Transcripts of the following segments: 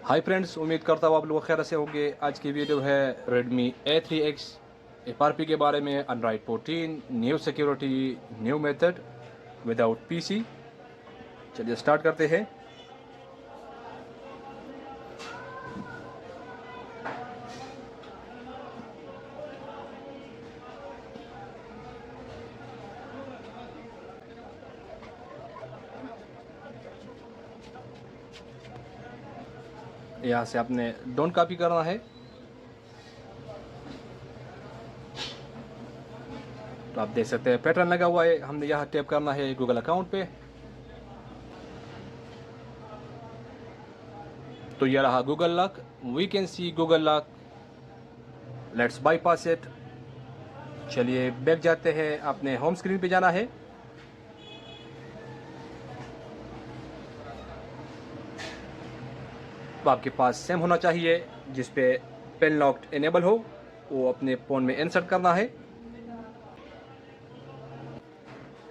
Hi friends, उम्मीद करता हूँ आप लोग खैर से होंगे। आज की वीडियो है Redmi A3X FRP के बारे में। Android 14, new security, new method without PC. चलिए स्टार्ट करते हैं। यहाँ से आपने डोंट कॉपी करना है। तो आप देख सकते हैं पैटर्न लगा हुआ है। हमने यहाँ टैप करना है गूगल अकाउंट पे। तो ये रहा Google lock. We can see Google lock. Let's bypass it. चलिए बैक जाते हैं। आपने होम स्क्रीन पे जाना है। तो आपके पास सेम होना चाहिए जिस पे पेन लॉक्ड इनेबल हो, वो अपने फ़ोन में इंसर्ट करना है।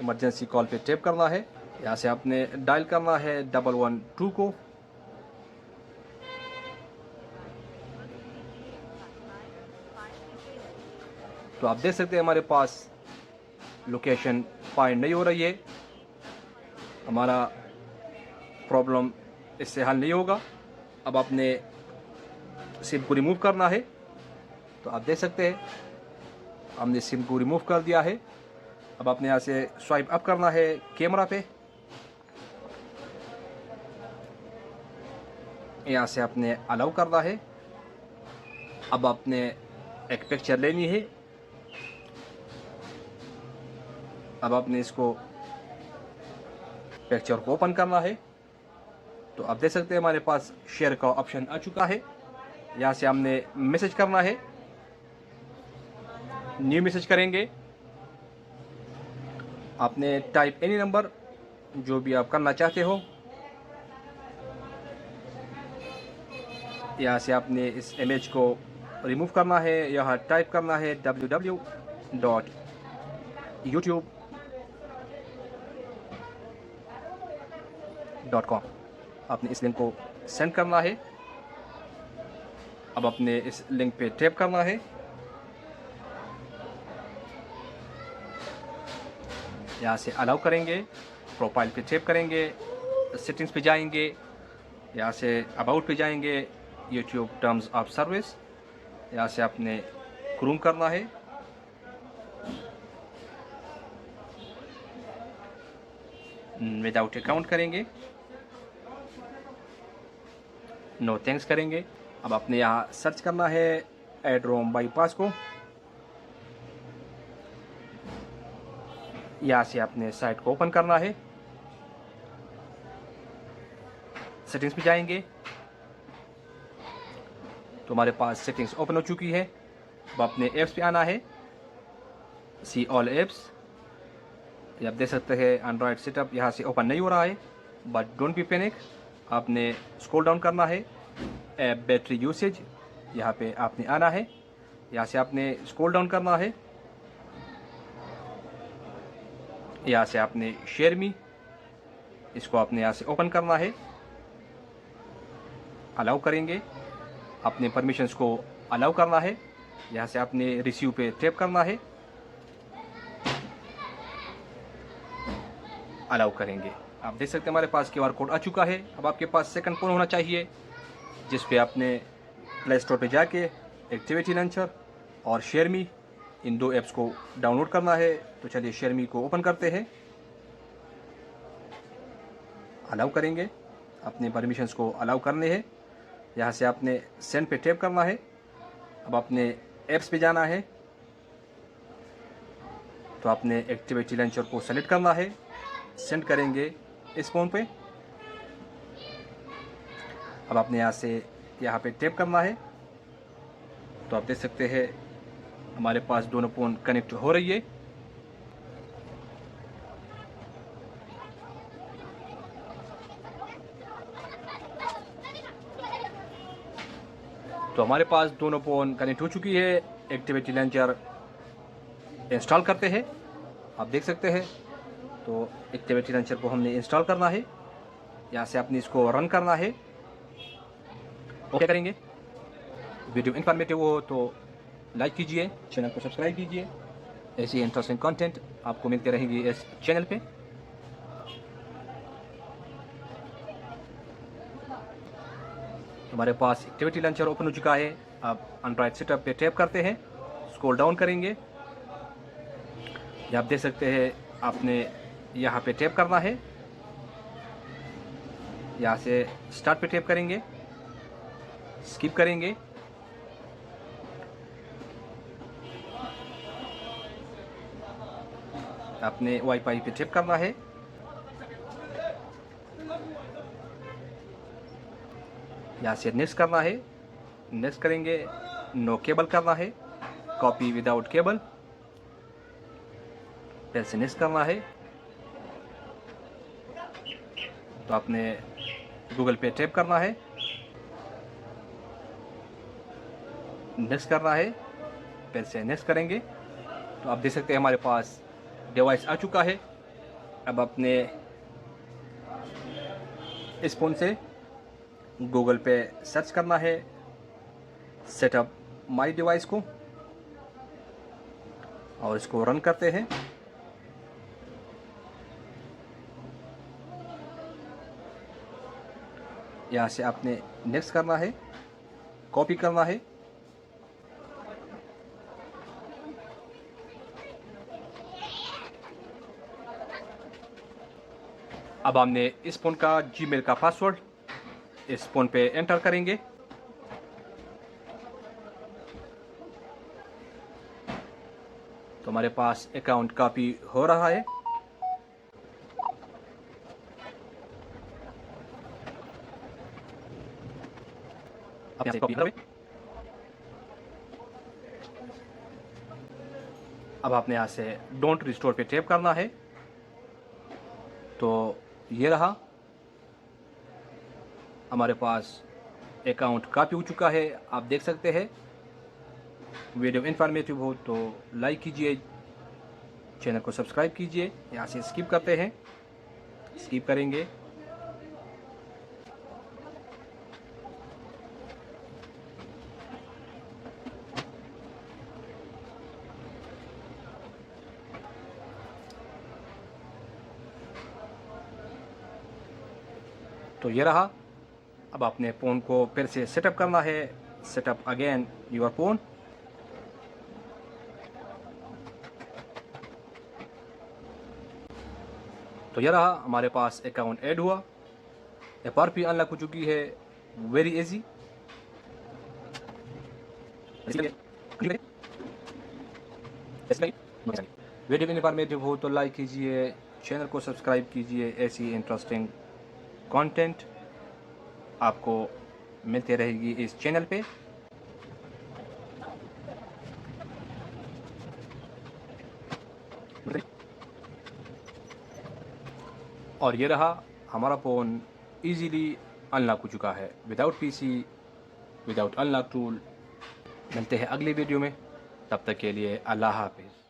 इमरजेंसी कॉल पे टैप करना है। यहाँ से आपने डायल करना है 112 को। तो आप देख सकते हैं हमारे पास लोकेशन फाइंड नहीं हो रही है। हमारा प्रॉब्लम इससे हल नहीं होगा। अब आपने सिम को रिमूव करना है। तो आप देख सकते हैं हमने सिम को रिमूव कर दिया है। अब आपने यहाँ से स्वाइप अप करना है कैमरा पे। यहाँ से आपने अलाउ करना है। अब आपने एक पिक्चर लेनी है। अब आपने इसको पिक्चर को ओपन करना है। तो आप देख सकते हैं हमारे पास शेयर का ऑप्शन आ चुका है। यहाँ से हमने मैसेज करना है। न्यू मैसेज करेंगे। आपने टाइप एनी नंबर जो भी आप करना चाहते हो। यहाँ से आपने इस इमेज को रिमूव करना है। यहाँ टाइप करना है www.youtube.com। आपने इस लिंक को सेंड करना है। अब अपने इस लिंक पे टैप करना है। यहाँ से अलाउ करेंगे। प्रोफाइल पे टैप करेंगे। सेटिंग्स पे जाएंगे। यहाँ से अबाउट पे जाएंगे। YouTube terms of service. यहाँ से आपने क्रोम करना है। विदाउट अकाउंट करेंगे। नो थैंक्स करेंगे। अब आपने यहाँ सर्च करना है एड रोम बाईपास को। यहाँ से आपने साइट को ओपन करना है। सेटिंग्स पे जाएंगे। तो हमारे पास सेटिंग्स ओपन हो चुकी है। अब आपने ऐप्स पे आना है। See all apps. ये आप देख सकते हैं एंड्रॉयड सेटअप यहाँ से ओपन नहीं हो रहा है, बट डोंट बी पैनिक। आपने स्क्रॉल डाउन करना है। ऐप बैटरी यूसेज, यहाँ पे आपने आना है। यहाँ से आपने स्क्रॉल डाउन करना है। यहाँ से आपने शेयर मी, इसको आपने यहाँ से ओपन करना है। अलाउ करेंगे। अपने परमिशंस को अलाउ करना है। यहाँ से आपने रिसीव पे टैप करना है। अलाउ करेंगे। आप देख सकते हैं हमारे पास QR कोड आ चुका है। अब आपके पास सेकंड फ़ोन होना चाहिए जिस पे आपने प्ले स्टोर पे जाके एक्टिविटी लॉन्चर और शेयर मी, इन दो ऐप्स को डाउनलोड करना है। तो चलिए शेयर मी को ओपन करते हैं। अलाउ करेंगे। अपने परमिशंस को अलाउ करने हैं। यहाँ से आपने सेंड पे टैप करना है। अब आपने ऐप्स पे जाना है। तो आपने एक्टिविटी लॉन्चर को सेलेक्ट करना है। सेंड करेंगे इस फ़ोन पे। अब आपने यहाँ पे टैप करना है। तो आप देख सकते हैं हमारे पास दोनों फ़ोन कनेक्ट हो रही है। तो हमारे पास दोनों फ़ोन कनेक्ट हो चुकी है। एक्टिविटी लॉन्चर इंस्टॉल करते हैं। आप देख सकते हैं तो एक्टिविटी लॉन्चर को हमने इंस्टॉल करना है। यहाँ से आपने इसको रन करना है। ओके करेंगे। वीडियो इन्फॉर्मेटिव हो तो लाइक कीजिए, चैनल को सब्सक्राइब कीजिए। ऐसी इंटरेस्टिंग कंटेंट आपको मिलते रहेंगी इस चैनल पे। हमारे पास एक्टिविटी लॉन्चर ओपन हो चुका है। आप एंड्रॉयड सेटअप पे टैप करते हैं, स्क्रॉल डाउन करेंगे। आप देख सकते हैं आपने यहाँ पे टैप करना है। यहाँ से स्टार्ट पे टैप करेंगे, स्किप करेंगे। आपने वाईफाई पे टैप करना है। यहाँ से नेक्स्ट करना है, नेक्स्ट करेंगे। नो केबल करना है, कॉपी विदाउट केबल। फिर से नेक्स्ट करना है। तो आपने गूगल पे टैप करना है, नेक्स्ट करना है, फिर से नेक्स्ट करेंगे। तो आप देख सकते हैं हमारे पास डिवाइस आ चुका है। अब अपने इस फ़ोन से गूगल पे सर्च करना है सेटअप माई डिवाइस को, और इसको रन करते हैं। यहाँ से आपने नेक्स्ट करना है, कॉपी करना है। अब हमने इस फ़ोन का जीमेल का पासवर्ड इस फ़ोन पे एंटर करेंगे। तो हमारे पास अकाउंट कॉपी हो रहा है। अब यहाँ से कॉपी करें। अब आपने यहाँ से डोंट रिस्टोर पे टैप करना है। तो ये रहा, हमारे पास अकाउंट कॉपी हो चुका है। आप देख सकते हैं। वीडियो इन्फॉर्मेटिव हो तो लाइक कीजिए, चैनल को सब्सक्राइब कीजिए। यहाँ से स्किप करते हैं, स्किप करेंगे। तो ये रहा। अब अपने फ़ोन को फिर से सेटअप करना है, सेटअप अगेन योर फ़ोन। तो ये रहा, हमारे पास अकाउंट ऐड हुआ, FRP अनलॉक हो चुकी है। Very easy. वीडियो इन्फॉर्मेटिव हो तो लाइक कीजिए, चैनल को सब्सक्राइब कीजिए। ऐसी इंटरेस्टिंग कंटेंट आपको मिलती रहेगी इस चैनल पे। और ये रहा, हमारा फ़ोन इजीली अनलॉक हो चुका है without PC, without unlock tool. मिलते हैं अगली वीडियो में, तब तक के लिए अल्लाह हाफिज़।